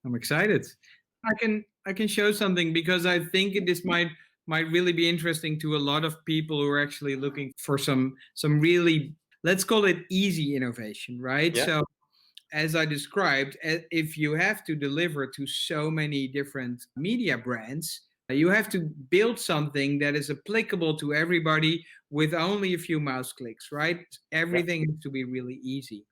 I'm excited. I can show something because I think this might really be interesting to a lot of people who are actually looking for some really, let's call it easy innovation, right? Yeah. So as I described, if you have to deliver to so many different media brands, you have to build something that is applicable to everybody with only a few mouse clicks, right? Yeah. Everything has to be really easy.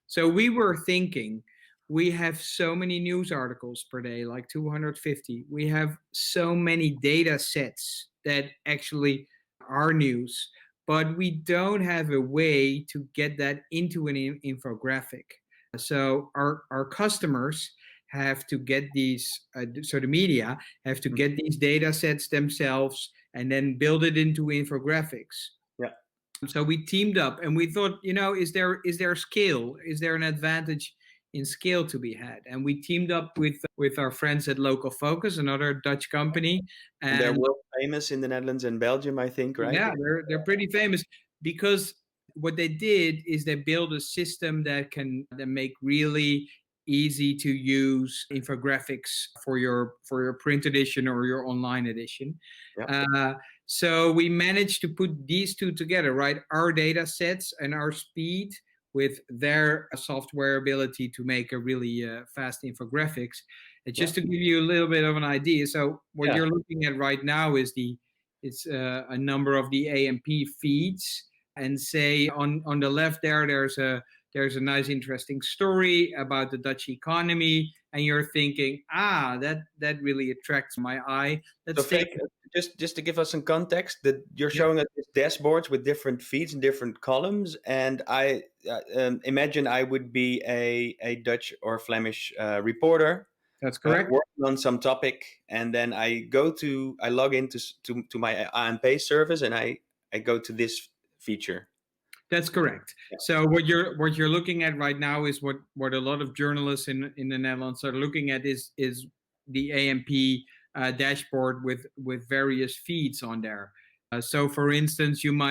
So we were thinking, we have so many news articles per day, like 250. We have so many data sets that actually are news, but we don't have a way to get that into an infographic. So our customers have to get these, so the media have to get these data sets themselves and then build it into infographics. Yeah. So we teamed up and we thought, is there scale? Is there an advantage in scale to be had? And we teamed up with our friends at Local Focus, another Dutch company, And they're and world famous in the Netherlands and Belgium, I think, right? yeah, they're pretty famous because what they did is they built a system that make really easy to use infographics for your print edition or your online edition. Yeah. Uh, so we managed to put these two together, right? Our data sets and our speed with their software ability to make a really fast infographics. And Yeah. just to give you a little bit of an idea, so what Yeah. you're looking at right now is it's a number of the ANP feeds, and say on the left there's a nice interesting story about the Dutch economy, and you're thinking, that really attracts my eye. So, Let's take. Freek, just to give us some context, that you're Yeah, showing us these dashboards with different feeds and different columns, and I imagine I would be a Dutch or Flemish reporter that's correct. working on some topic, and then I log into to my ANP service, and I go to this feature. That's correct. Yeah. So what you're looking at right now is what a lot of journalists in the Netherlands are looking at is the ANP dashboard with various feeds on there. So, for instance, you're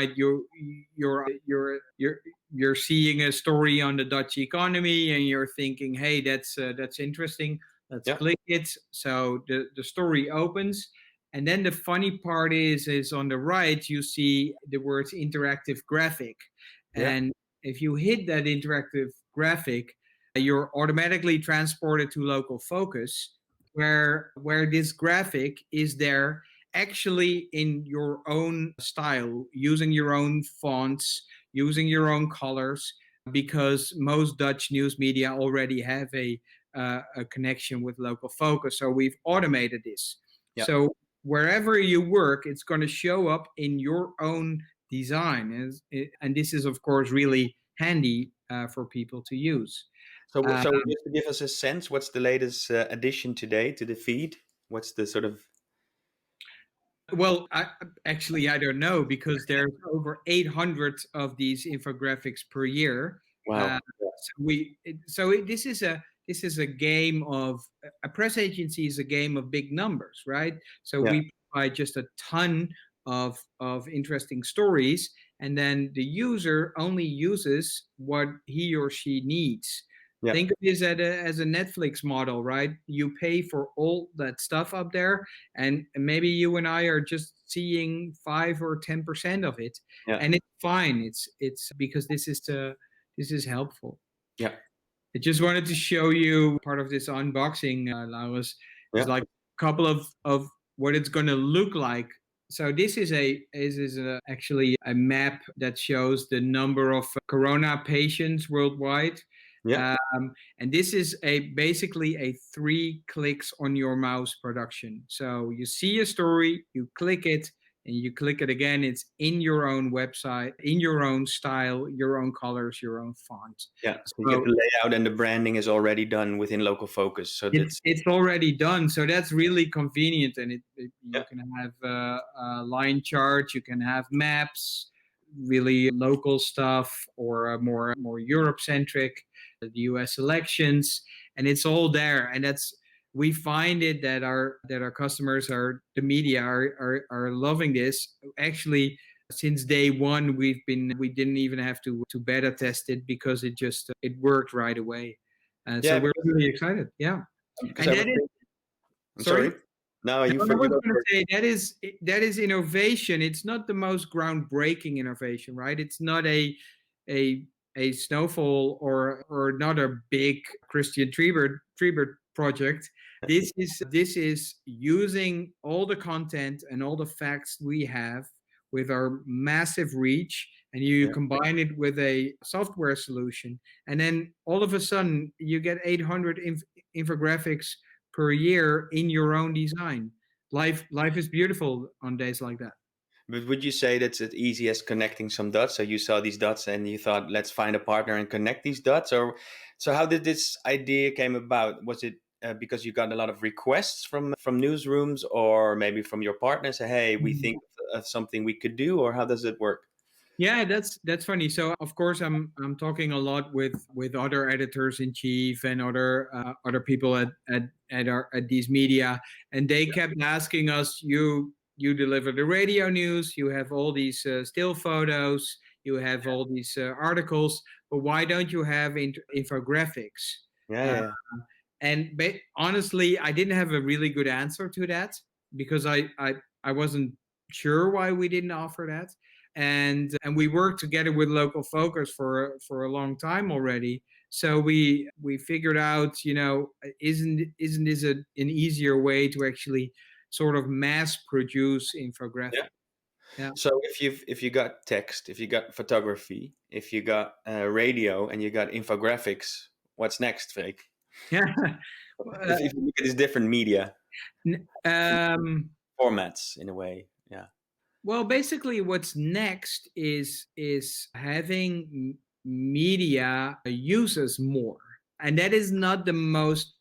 seeing a story on the Dutch economy, and you're thinking, "Hey, that's interesting. Let's Yeah. click it." So the story opens, and then the funny part is on the right you see the words interactive graphic, Yeah. and if you hit that interactive graphic, you're automatically transported to Local Focus, where this graphic is there actually in your own style, using your own fonts, using your own colors, because most Dutch news media already have a connection with Local Focus. So we've automated this. Yeah. So wherever you work, it's going to show up in your own design, and this is of course really handy for people to use. So Um, just to give us a sense, what's the latest addition today to the feed? What's the sort of Well, I don't know because there's over 800 of these infographics per year. wow? This is a game of a press agency is a game of big numbers, right? So Yeah. we provide just a ton of interesting stories, and then the user only uses what he or she needs. Yeah. Think of this as a Netflix model, right? You pay for all that stuff up there, and maybe you and I are just seeing 5 or 10% of it, Yeah. and it's fine. It's because this is helpful. Yeah. I just wanted to show you part of this unboxing. Was Yeah. like a couple of what it's going to look like. So this is actually a map that shows the number of corona patients worldwide. Yeah. And this is basically a 3 clicks on your mouse production. So you see a story, you click it, and you click it again. It's in your own website, in your own style, your own colors, your own font. Yeah. So you So get the layout and the branding is already done within Local Focus. So that's it's already done. So that's really convenient, and you yeah. can have line charts, you can have maps, really local stuff, or more Europe centric, the U.S. elections, and it's all there. And we find it that our customers the media are loving this. Actually, since day one, we didn't even have to beta test it because it worked right away. So Yeah. we're really excited. Yeah. Because And I that was is, thinking, I'm sorry. sorry. No, No, you I was go going to first. say that is innovation. It's not the most groundbreaking innovation, right? It's not a a snowfall or not a big Christian Trebert project. This is using all the content and all the facts we have with our massive reach, and you Yeah. combine it with a software solution, and then all of a sudden you get 800 infographics per year in your own design. Life is beautiful on days like that. But would you say that's as easy as connecting some dots? So you saw these dots and you thought, let's find a partner and connect these dots? Or so how did this idea came about? Was it because you got a lot of requests from newsrooms, or maybe from your partners? Say, hey, we think of something we could do, or how does it work? Yeah, that's funny. So of course I'm talking a lot with other editors in chief and other people at these media, and they kept asking us, you deliver the radio news, you have all these still photos, you have all these articles, but why don't you have infographics? Yeah, Uh, yeah, and honestly, I didn't have a really good answer to that because I wasn't sure why we didn't offer that. And we worked together with Local Focus for a long time already. So we figured out, isn't this an easier way to actually sort of mass produce yeah. infographic? Yeah. So if you got text, if you got photography, if you got radio, and you got infographics, what's next, Freek? Yeah. If you look at these different media um, formats, in a way, yeah, Well, basically, what's next is having media use us more, and that is not the most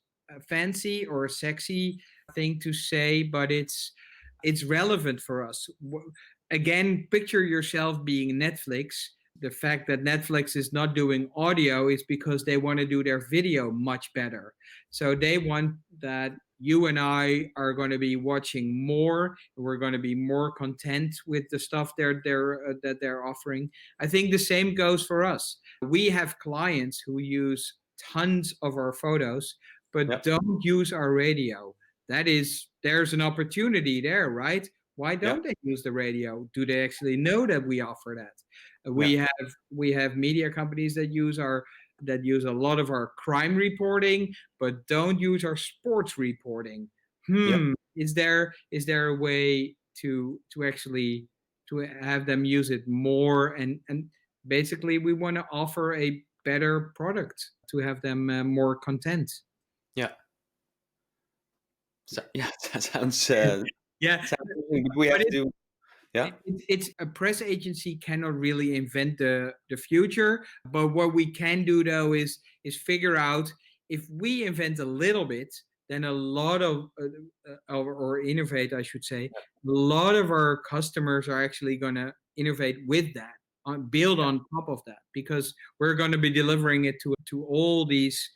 fancy or sexy thing to say, but it's relevant for us. Again, picture yourself being Netflix. The fact that Netflix is not doing audio is because they want to do their video much better. So they want that you and I are going to be watching more. We're going to be more content with the stuff that they're offering. I think the same goes for us. We have clients who use tons of our photos, but yeah, don't use our radio. There's an opportunity there, right? Why yeah, don't they use the radio? Do they actually know that we offer that? yeah, We have media companies that use a lot of our crime reporting, but don't use our sports reporting. yeah, Is there a way to actually to have them use it more? And basically, we want to offer a better product to have them more content. yeah. So, yeah, that sounds Yeah, interesting. But we but have to, yeah, it's a press agency cannot really invent the future, but what we can do though is figure out if we invent a little bit, then a lot of or innovate, I should say, a lot of our customers are actually going to innovate with that, build on top of that, because we're going to be delivering it to all these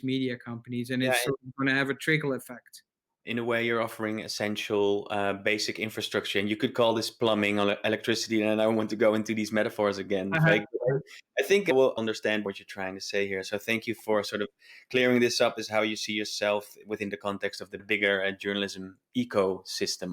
media companies, and yeah. it's sort of going to have a trickle effect. In a way, you're offering essential, basic infrastructure, and you could call this plumbing or electricity. And I don't want to go into these metaphors again. Uh-huh. I think I will understand what you're trying to say here. So thank you for sort of clearing this up as how you see yourself within the context of the bigger journalism ecosystem.